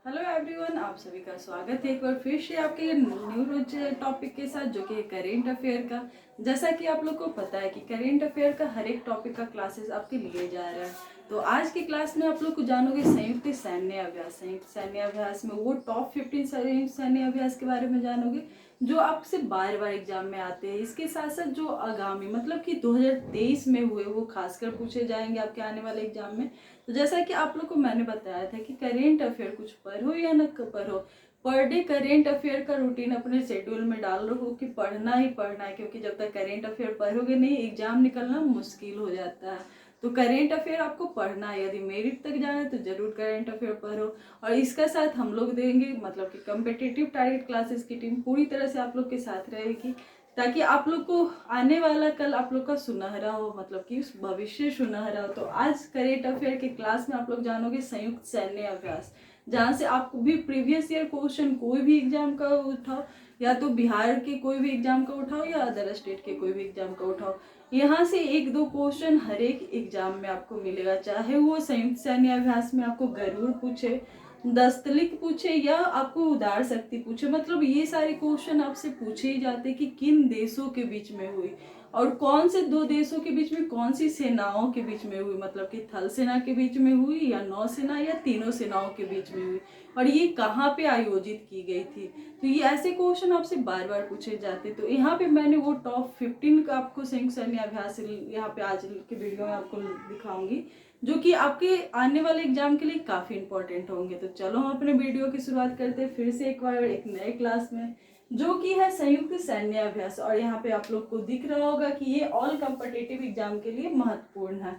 Hello everyone, आप सभी का स्वागत है एक बार फिर से आपके न्यू रोज टॉपिक के साथ, जो कि है करेंट अफेयर का। जैसा कि आप लोग को पता है कि करेंट अफेयर का हर एक टॉपिक का क्लासेस आपके लिए जा रहा है। तो आज की क्लास में आप लोग को जानोगे संयुक्त सैन्य अभ्यास। संयुक्त सैन्य अभ्यास में वो टॉप 15 संयुक्त सैन्य अभ्यास के बारे में जानोगे जो आपसे बार बार एग्जाम में आते हैं। इसके साथ साथ जो आगामी मतलब कि 2023 में हुए वो खासकर पूछे जाएंगे आपके आने वाले एग्जाम में। तो जैसा कि आप लोग को मैंने बताया था कि करेंट अफेयर कुछ पढ़ो या न पढ़ो, पर डे करेंट अफेयर का रूटीन अपने शेड्यूल में डाल रहो कि पढ़ना ही पढ़ना है, क्योंकि जब तक करेंट अफेयर पढ़ोगे नहीं एग्जाम निकलना मुश्किल हो जाता है। तो करेंट अफेयर आपको पढ़ना है, यदि मेरिट तक जाना है तो जरूर करेंट अफेयर पढ़ो। और इसका साथ हम लोग देंगे मतलब कि कम्पिटिटिव टारगेट क्लासेस की टीम पूरी तरह से आप लोग के साथ रहेगी, ताकि आप लोग को आने वाला कल आप लोग का सुनहरा हो, मतलब कि भविष्य सुनहरा हो। तो आज करेंट अफेयर के क्लास में आप लोग जानोगे संयुक्त सैन्य अभ्यास, जहाँ से आपको भी प्रीवियस ईयर क्वेश्चन कोई भी एग्जाम का उठाओ, या तो बिहार के कोई भी एग्जाम का उठाओ या अदर स्टेट के कोई भी एग्जाम का उठाओ, यहाँ से एक दो क्वेश्चन हर एक एग्जाम में आपको मिलेगा। चाहे वो संयुक्त सैन्य अभ्यास में आपको गरुड़ पूछे, दस्तलिक पूछे या आपको उदार शक्ति पूछे, मतलब ये सारे क्वेश्चन आपसे पूछे ही जाते कि किन देशों के बीच में हुई और कौन से दो देशों के बीच में, कौन सी सेनाओं के बीच में हुई, मतलब कि थल सेना के बीच में हुई या नौसेना या तीनों सेनाओं के बीच में हुई, और ये कहाँ पे आयोजित की गई थी। तो ये ऐसे क्वेश्चन आपसे बार बार पूछे जाते। तो यहाँ पे मैंने वो टॉप 15 का आपको संयुक्त सैन्य अभ्यास यहाँ पे आज के वीडियो में आपको दिखाऊंगी, जो कि आपके आने वाले एग्जाम के लिए काफी इंपॉर्टेंट होंगे। तो चलो हम अपने वीडियो की शुरुआत करते हैं फिर से एक बार एक नए क्लास में, जो कि है संयुक्त सैन्य अभ्यास। और यहाँ पे आप लोग को दिख रहा होगा कि ये ऑल कॉम्पिटिटिव एग्जाम के लिए महत्वपूर्ण है।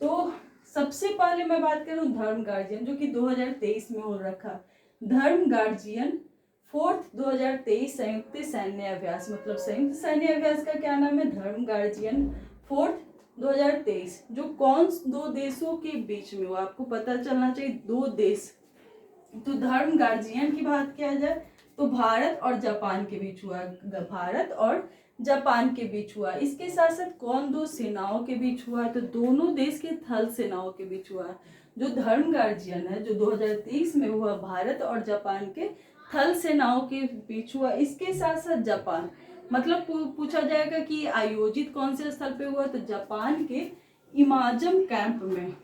तो सबसे पहले मैं बात करूँ धर्म गार्जियन, जो कि 2023 में हो रखा। धर्म गार्जियन 4th 2023 संयुक्त सैन्य अभ्यास, मतलब संयुक्त सैन्य अभ्यास का क्या नाम है, धर्म गार्जियन 4th 2023, जो कौन दो देशों के बीच में हुआ आपको पता चलना चाहिए, दो देश। तो धर्म गार्जियन की बात किया जाए तो भारत और जापान के बीच हुआ, भारत और जापान के बीच हुआ। इसके साथ साथ कौन दो सेनाओं के बीच हुआ, तो दोनों देश के थल सेनाओं के बीच हुआ। जो धर्म गार्जियन है जो 2023 में हुआ, भारत और जापान के थल सेनाओं के बीच हुआ। इसके साथ साथ जापान, मतलब पूछा जाएगा कि आयोजित कौन से स्थल पे हुआ, तो जापान के इमाजम कैंप में।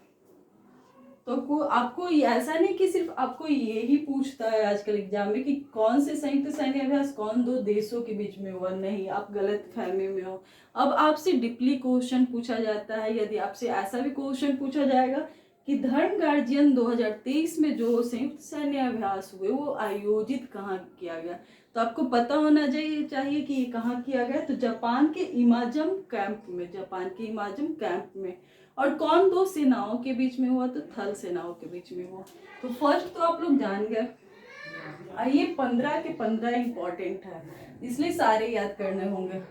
तो आपको ऐसा नहीं कि सिर्फ आपको ये ही पूछता है आजकल एग्जाम में कि कौन से संयुक्त सैन्य अभ्यास कौन दो देशों के बीच में हुआ, नहीं, आप गलत फहमी में हो। अब आपसे डीपली क्वेश्चन पूछा जाता है, यदि आपसे ऐसा भी क्वेश्चन पूछा जाएगा कि धर्म गार्जियन 2023 में जो संयुक्त सैन्य अभ्यास हुए वो आयोजित कहाँ किया गया, तो आपको पता होना चाहिए कि ये कहाँ किया गया, तो जापान के इमाजम कैंप में, जापान के इमाजम कैंप में। और कौन दो सेनाओं के बीच में हुआ, तो थल सेनाओं के बीच में हुआ। तो फर्स्ट तो आप लोग जान गए। ये 15 के 15 इंपॉर्टेंट है, इसलिए सारे याद करने होंगे।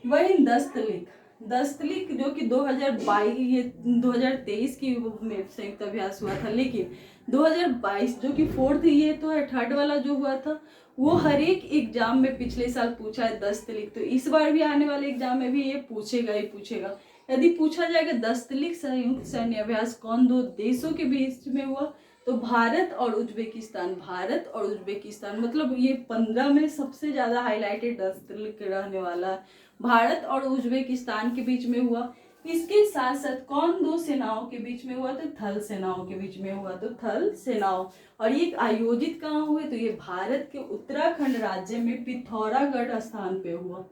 वही दस्तलिक, दस्तलिक जो कि 2022 ये 2023 की में संयुक्त अभ्यास हुआ था, लेकिन 2022 जो कि 4th, ये तो है 3rd वाला जो हुआ था, वो हर एक एग्जाम में पिछले साल पूछा है दस्तलिक। तो इस बार भी आने वाले एग्जाम में भी ये पूछेगा ही पूछेगा। यदि पूछा जाएगा दस्तलिक संयुक्त सैन्य अभ्यास कौन दो देशों के बीच में हुआ, तो भारत और उज्बेकिस्तान, भारत और उज्बेकिस्तान, मतलब ये 15 में सबसे ज्यादा हाईलाइटेड दस्तलिक रहने वाला, भारत और उज्बेकिस्तान के बीच में हुआ। इसके साथ साथ कौन दो सेनाओं के बीच में हुआ, तो थल सेनाओं के बीच में हुआ, तो थल सेनाओं। और ये आयोजित कहाँ हुए, तो ये भारत के उत्तराखंड राज्य में पिथौरागढ़ स्थान पे हुआ।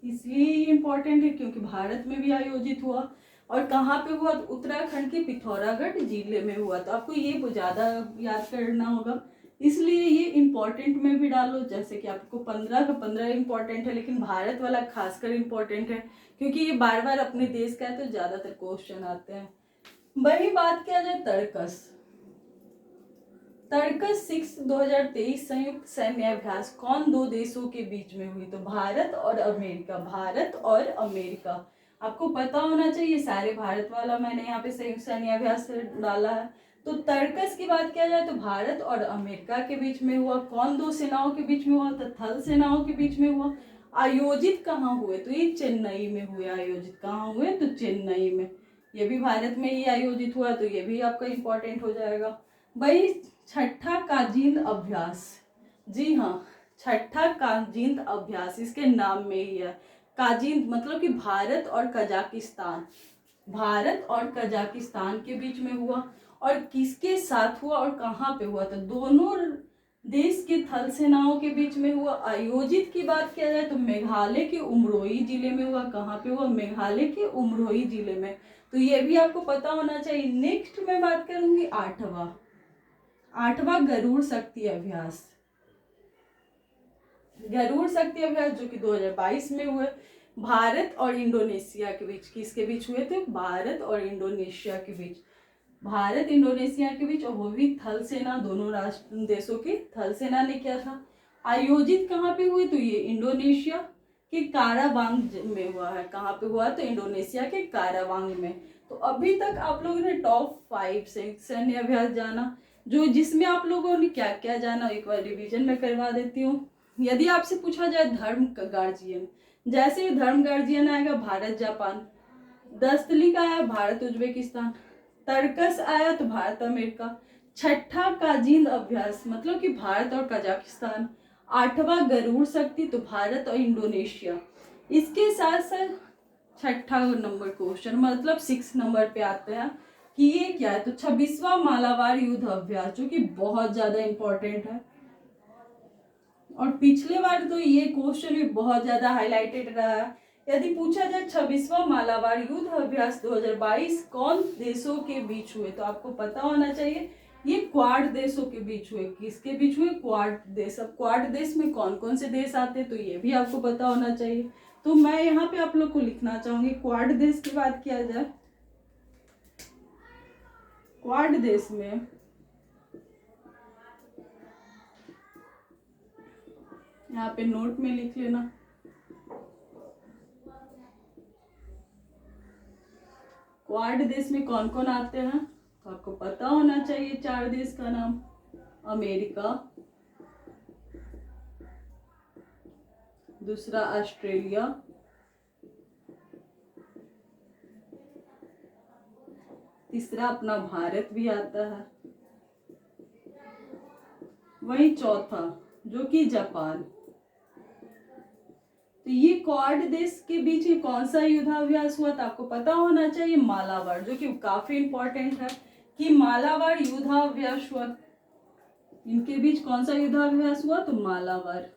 इसलिए ये इंपॉर्टेंट है क्योंकि भारत में भी आयोजित हुआ। और कहाँ पे हुआ, तो उत्तराखंड के पिथौरागढ़ जिले में हुआ। तो आपको ये ज्यादा याद करना होगा, इसलिए ये इंपॉर्टेंट में भी डालो। जैसे कि आपको 15 का 15 इंपॉर्टेंट है, लेकिन भारत वाला खासकर इंपॉर्टेंट है क्योंकि ये बार बार अपने देश का है, तो ज्यादातर क्वेश्चन आते हैं। वही बात किया जाए तर्कस, तर्कस 6 2023 संयुक्त सैन्य अभ्यास कौन दो देशों के बीच में हुई, तो भारत और अमेरिका, भारत और अमेरिका। आपको पता होना चाहिए, सारे भारत वाला मैंने यहाँ पे संयुक्त सैन्य अभ्यास डाला है। तो तर्कस की बात किया जाए तो भारत और अमेरिका के बीच में हुआ। कौन दो सेनाओं के बीच में हुआ, तो थल सेनाओं के बीच में हुआ। आयोजित कहाँ हुए, तो ये चेन्नई में हुए। आयोजित कहाँ हुए, तो चेन्नई में। ये भी भारत में ही आयोजित हुआ, तो ये भी आपका इम्पोर्टेंट हो जाएगा। भाई छठा काजिंद अभ्यास, जी हाँ, छठा काजिंद अभ्यास इसके नाम में ही है। काजिंद मतलब कि भारत और कजाकिस्तान, भारत और कजाकिस्तान के बीच में हुआ। और किसके साथ हुआ और कहाँ पे हुआ? तो दोनों देश के थल सेनाओं के बीच में हुआ। आयोजित की बात किया जाए तो मेघालय के उमरोई जिले में हुआ। कहाँ पे हुआ? मेघालय के उमरोई जिले में। तो ये भी आपको पता होना चाहिए। नेक्स्ट मैं बात करूंगी आठवां गरुड़ शक्ति अभ्यास। गरुड़ शक्ति अभ्यास जो कि 2022 में हुए, भारत और इंडोनेशिया के बीच। किसके बीच हुए थे? भारत और इंडोनेशिया के बीच। भारत इंडोनेशिया के बीच, और वो भी थल सेना, दोनों राष्ट्र देशों की थल सेना ने किया था। आयोजित कहाँ पे हुई? तो ये इंडोनेशिया के कारावांग में हुआ है। कहाँ पे हुआ? तो इंडोनेशिया के कारावांग में। तो अभी तक आप लोगों ने टॉप 5 सैन्य अभ्यास जाना, जो जिसमें आप लोगों ने क्या क्या जाना एक बार रिवीजन में करवा देती हूँ। यदि आपसे पूछा जाए धर्म गार्जियन, जैसे धर्म गार्जियन आएगा भारत जापान, दस्तली का आया भारत उज्बेकिस्तान, तर्कस आया तो भारत अमेरिका, छठा काजिंद अभ्यास मतलब कि भारत और कजाकिस्तान, आठवां गरुड़ शक्ति तो भारत और इंडोनेशिया। इसके साथ साथ छठा नंबर क्वेश्चन मतलब 6 नंबर पे आते हैं कि ये क्या है? तो 26वां मालाबार युद्ध अभ्यास, जो कि बहुत ज्यादा इंपॉर्टेंट है। और पिछले बार तो ये क्वेश्चन भी बहुत ज्यादा हाईलाइटेड रहा है। यदि पूछा जाए 26वां मालाबार युद्ध अभ्यास 2022 कौन देशों के बीच हुए, तो आपको पता होना चाहिए ये क्वाड देशों के बीच हुए। किसके बीच हुए? क्वाड देश। अब क्वाड देश में कौन कौन से देश आते हैं, तो ये भी आपको पता होना चाहिए। तो मैं यहाँ पे आप लोग को लिखना चाहूंगी, क्वाड देश की बात किया जाए, क्वाड देश में यहाँ पे नोट में लिख लेना, क्वाड देश में कौन कौन आते हैं, तो आपको पता होना चाहिए 4 देश का नाम। अमेरिका, दूसरा ऑस्ट्रेलिया, तीसरा अपना भारत भी आता है, वही चौथा जो कि जापान। तो ये क्वाड देश के बीच ये कौन सा युद्धाभ्यास हुआ, तो आपको पता होना चाहिए मालाबार, जो कि काफी इंपॉर्टेंट है कि मालाबार युद्धाभ्यास हुआ। इनके बीच कौन सा युद्धाभ्यास हुआ? तो मालाबार।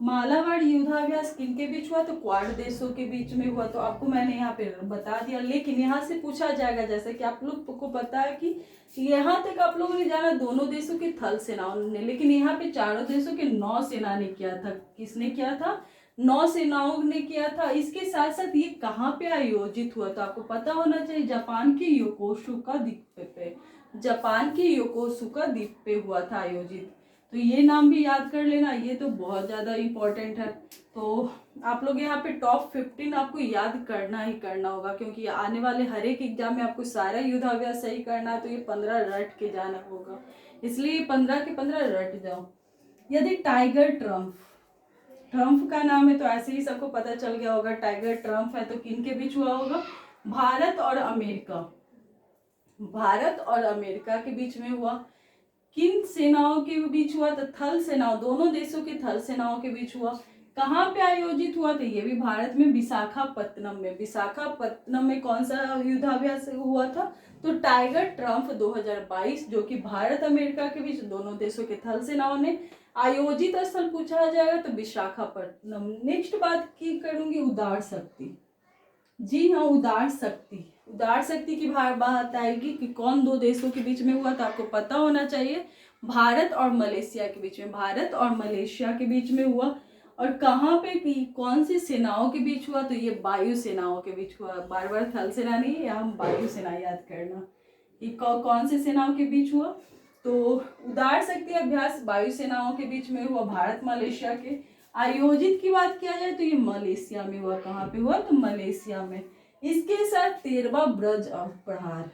मालाबार युद्धाभ्यास किनके बीच हुआ? तो क्वाड देशों के बीच में हुआ। तो आपको मैंने यहाँ पे बता दिया, लेकिन यहाँ से पूछा जाएगा, जैसे कि आप लोग को पता है कि यहाँ तक आप लोगों ने जाना दोनों देशों के थल सेनाओं ने, लेकिन यहाँ पे चारों देशों के नौसेना ने किया था। किसने किया था? नौसेनाओं ने किया था। इसके साथ साथ ये कहाँ पे आयोजित हुआ, तो आपको पता होना चाहिए जापान के योकोसुका द्वीप पे, जापान के योकोसुका द्वीप पे हुआ था आयोजित। तो ये नाम भी याद कर लेना, ये तो बहुत ज़्यादा इम्पोर्टेंट है। तो आप लोग यहाँ पे टॉप 15 आपको याद करना ही करना होगा, क्योंकि आने वाले हर एक एग्जाम में आपको सारा युद्धाभ्यास सही करना है। तो ये 15 रट के जाना होगा, इसलिए 15 के 15 रट जाओ। यदि टाइगर ट्रम्प, ट्रम्प का नाम है तो ऐसे ही सबको पता चल गया होगा टाइगर ट्रम्प है, तो किनके बीच हुआ होगा? भारत और अमेरिका, भारत और अमेरिका के बीच में हुआ। किन सेनाओं के बीच हुआ? तो थल सेनाओं, दोनों देशों के थल सेनाओं के बीच हुआ। कहाँ पे आयोजित हुआ? तो ये भी भारत में विशाखापत्तनम में। विशाखापत्तनम में कौन सा युद्धाभ्यास हुआ था? तो टाइगर ट्रम्प 2022, जो कि भारत अमेरिका के बीच दोनों देशों के थल सेनाओं ने आयोजित स्थल पूछा जाएगा तो विशाखापत्तनम। नेक्स्ट बात की करूंगी उदार शक्ति। जी हाँ, उदार शक्ति, उदार शक्ति की बात आएगी कि कौन दो देशों के बीच में हुआ, तो आपको पता होना चाहिए भारत और मलेशिया के बीच में, भारत और मलेशिया के बीच में हुआ। और कहाँ पे कि कौन सी सेनाओं के बीच हुआ? तो ये वायु सेनाओं के बीच हुआ। बार बार थल सेना नहीं, यहाँ वायु सेना याद करना कि कौन से सेनाओं के बीच हुआ। तो उदार शक्ति अभ्यास वायु सेनाओं के बीच में हुआ, भारत मलेशिया के। आयोजित की बात किया जाए तो ये मलेशिया में हुआ। कहाँ पे हुआ? तो मलेशिया में। इसके साथ 13वां ब्रज प्रहार,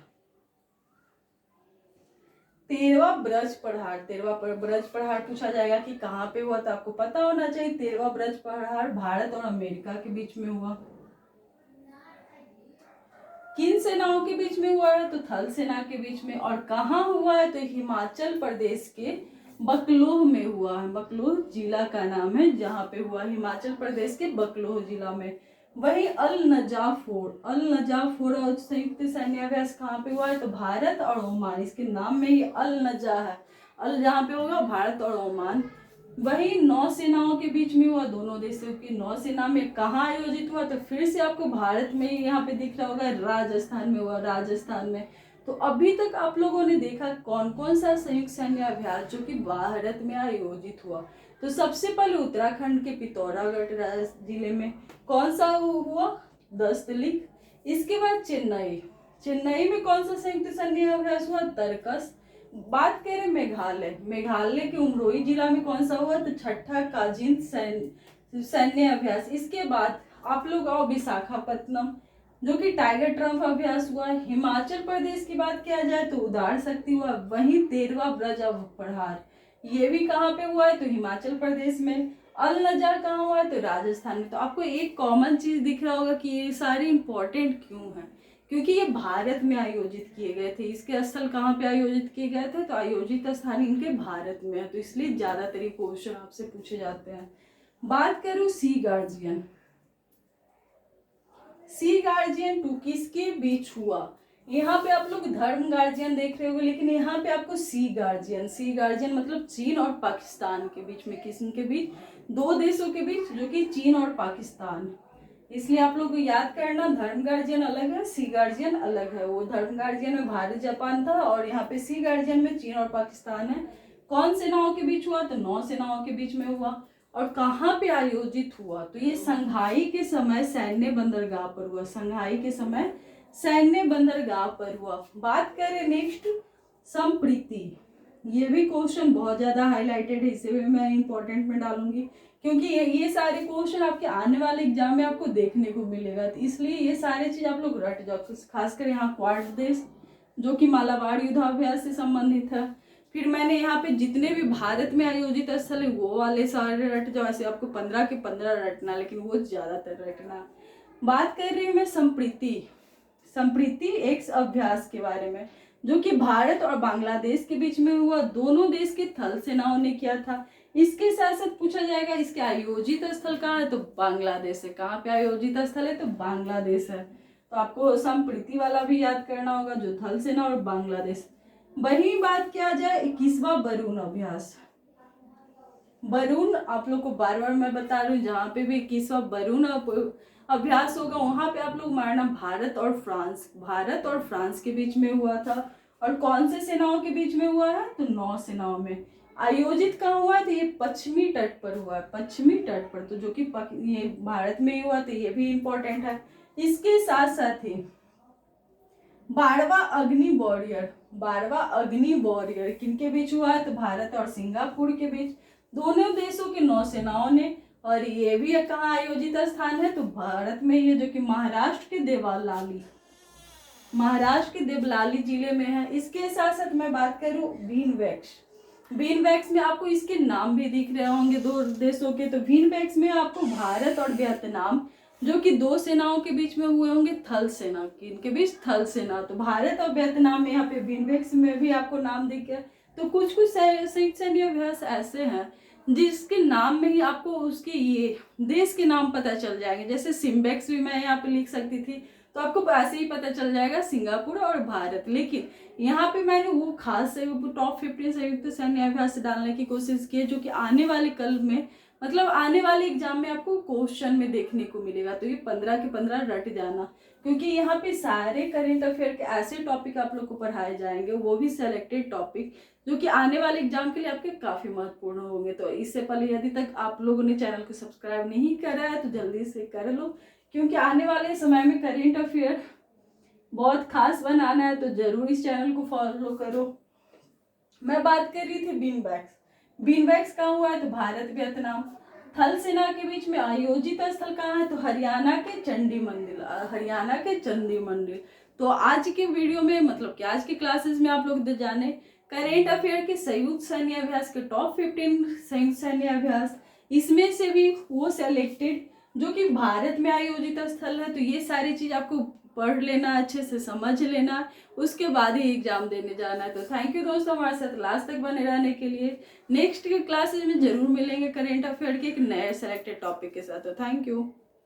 13वां ब्रज पढ़ार, 13वां ब्रज पढ़ार पूछा जाएगा कि कहाँ पे हुआ, तो आपको पता होना चाहिए 13वां ब्रज पढ़ार भारत और अमेरिका के बीच में हुआ। किन सेनाओं के बीच में हुआ है, तो थल सेना के बीच में। और कहाँ हुआ है, तो हिमाचल प्रदेश के बकलोह में हुआ है। बकलोह जिला का नाम है जहाँ पे हुआ, हिमाचल प्रदेश के बकलोह जिला में। वही अल नजाफोर और संयुक्त सैन्य अभ्यास कहाँ पे हुआ है, तो भारत और ओमान, इसके नाम में ही अल नजा है। अल जहाँ पे होगा भारत और ओमान। वही नौसेनाओं के बीच में हुआ, दोनों देशों की नौसेना में कहाँ आयोजित हुआ, तो फिर से आपको भारत में ही यहाँ पे दिख रहा होगा, राजस्थान में हुआ, राजस्थान में। तो अभी तक आप लोगों ने देखा कौन कौन सा संयुक्त सैन्य अभ्यास जो कि भारत में आयोजित हुआ। तो सबसे पहले उत्तराखंड के पिथौरागढ़ जिले में कौन सा हुआ, 10 लीग। इसके बाद चेन्नई में कौन सा संयुक्त सैन्य अभ्यास हुआ, तरकस। बात करें मेघालय के उमरोई जिला में कौन सा हुआ, तो छठा काजिन सैन्य अभ्यास। इसके बाद आप लोग आओ विशाखापत्तनम, जो कि टाइगर ट्रम्प अभ्यास हुआ। हिमाचल प्रदेश की बात किया जाए तो उदार शक्ति हुआ। वहीं 13वां ब्रज पढ़ार, ये भी कहाँ पे हुआ है, तो हिमाचल प्रदेश में। अल नजार कहाँ हुआ है, तो राजस्थान में। तो आपको एक कॉमन चीज दिख रहा होगा कि ये सारे इंपॉर्टेंट क्यों हैं, क्योंकि ये भारत में आयोजित किए गए थे। इसके स्थल कहाँ पे आयोजित किए गए थे, तो आयोजित स्थान इनके भारत में है, तो इसलिए ज्यादातर ये क्वेश्चन आपसे पूछे जाते हैं। बात करूं सी गार्जियन 2 किसके बीच हुआ। यहाँ पे आप लोग धर्म गार्जियन देख रहे होंगे, लेकिन यहाँ पे आपको सी गार्जियन मतलब चीन और पाकिस्तान के बीच में। किसके बीच, 2 देशों के बीच, जो कि चीन और पाकिस्तान। इसलिए आप लोग को याद करना, धर्म गार्जियन अलग है, सी गार्जियन अलग है। वो धर्म गार्जियन में भारत जापान था और यहाँ पे सी गार्जियन में चीन और पाकिस्तान है। कौन सेनाओं के बीच हुआ, तो 9 सेनाओं के बीच में हुआ। और कहाँ पे आयोजित हुआ, तो ये संघाई के समय सैन्य बंदरगाह पर हुआ। संघाई के समय सैन्य बंदरगाह पर हुआ। बात करें नेक्स्ट संप्रीति, ये भी क्वेश्चन बहुत ज्यादा हाईलाइटेड है, इसे भी मैं इंपॉर्टेंट में डालूंगी, क्योंकि ये सारे क्वेश्चन आपके आने वाले एग्जाम में आपको देखने को मिलेगा। तो इसलिए ये सारे चीज आप लोग रट जाओ। खासकर यहाँ क्वाड देश, जो कि मालाबार युद्धाभ्यास से संबंधित है। फिर मैंने यहाँ पे जितने भी भारत में आयोजित स्थल है वो वाले सारे रट जाओ। ऐसे आपको 15 के 15 रटना, लेकिन वो ज्यादातर रटना। बात कर रही हूँ मैं संप्रीति एक्स अभ्यास के बारे में, जो कि भारत और बांग्लादेश के बीच में हुआ। दोनों देश के थल सेनाओं ने किया था। इसके साथ साथ पूछा जाएगा इसके आयोजित स्थल कहाँ है, तो बांग्लादेश है। कहाँ पे आयोजित स्थल है, तो बांग्लादेश है। तो आपको संप्रीति वाला भी याद करना होगा, जो थल सेना और बांग्लादेश। वही बात किया जाए 21वां बरून अभ्यास। बरून आप लोग को बार बार मैं बता रही हूँ, जहाँ पे भी 21वां बरून अभ्यास होगा वहां पे आप लोग मारना भारत और फ्रांस के बीच में हुआ था। और कौन से सेनाओं के बीच में हुआ है, तो 9 सेनाओं में। आयोजित कहाँ हुआ है, तो ये पश्चिमी तट पर हुआ है, पश्चिमी तट पर, तो जो कि ये भारत में ही हुआ, तो ये भी इंपॉर्टेंट है। इसके साथ साथ ही 12वां अग्नि वॉरियर किनके बीच हुआ है, तो भारत और सिंगापुर के बीच। दोनों देशों के नौसेनाओं ने। और ये भी कहाँ आयोजित स्थान है, तो भारत में ही है, जो कि महाराष्ट्र के देवलाली जिले में है। इसके साथ साथ मैं बात करूं बीनवैक्स में आपको इसके नाम भी दिख रहे होंगे 2 देशों के। तो बीनवैक्स में आपको भारत और वियतनाम, जो कि 2 सेनाओं के बीच में हुए होंगे, थल सेना की, इनके बीच थल सेना। तो भारत और वियतनाम में यहाँ पे बीनवैक्स में भी आपको नाम दिख गया। तो कुछ संयुक्त सैन्य अभ्यास ऐसे हैं जिसके नाम में ही आपको उसके ये देश के नाम पता चल जाएंगे। जैसे सिम्बेक्स भी मैं यहाँ पे लिख सकती थी, तो आपको ऐसे ही पता चल जाएगा सिंगापुर और भारत। लेकिन यहाँ पे मैंने वो खास टॉप 15 संयुक्त सैन्य अभ्यास डालने की कोशिश की, जो कि आने वाले कल में, मतलब आने वाले एग्जाम में आपको क्वेश्चन में देखने को मिलेगा। तो ये 15 के 15 रट जाना, क्योंकि यहाँ पे सारे करेंट अफेयर के ऐसे टॉपिक आप लोग को पढ़ाए जाएंगे, वो भी सिलेक्टेड टॉपिक, जो कि आने वाले एग्जाम के लिए आपके काफी महत्वपूर्ण होंगे। तो इससे पहले यदि तक आप लोगों ने चैनल को सब्सक्राइब नहीं करा है तो जल्दी से कर लो, क्योंकि आने वाले समय में करेंट अफेयर बहुत खास बनाना है, तो जरूर इस चैनल को फॉलो करो। मैं बात कर रही थी बीनवैक्स कहाँ हुआ है, तो भारत वियतनाम। थल सेना के बीच में आयोजित स्थल कहाँ है, तो हरियाणा के चंडी मंदिर। तो आज के वीडियो में, मतलब कि आज के क्लासेस में आप लोग जाने करेंट अफेयर के संयुक्त सैन्य अभ्यास के टॉप 15 संयुक्त सैन्य अभ्यास, इसमें से भी वो सेलेक्टेड जो कि भारत में आयोजित स्थल है। तो ये सारी चीज आपको पढ़ लेना, अच्छे से समझ लेना, उसके बाद ही एग्जाम देने जाना है। तो थैंक यू दोस्तों हमारे साथ लास्ट तक बने रहने के लिए। नेक्स्ट क्लासेज में जरूर मिलेंगे करेंट अफेयर के एक नए सेलेक्टेड टॉपिक के साथ। तो थैंक यू।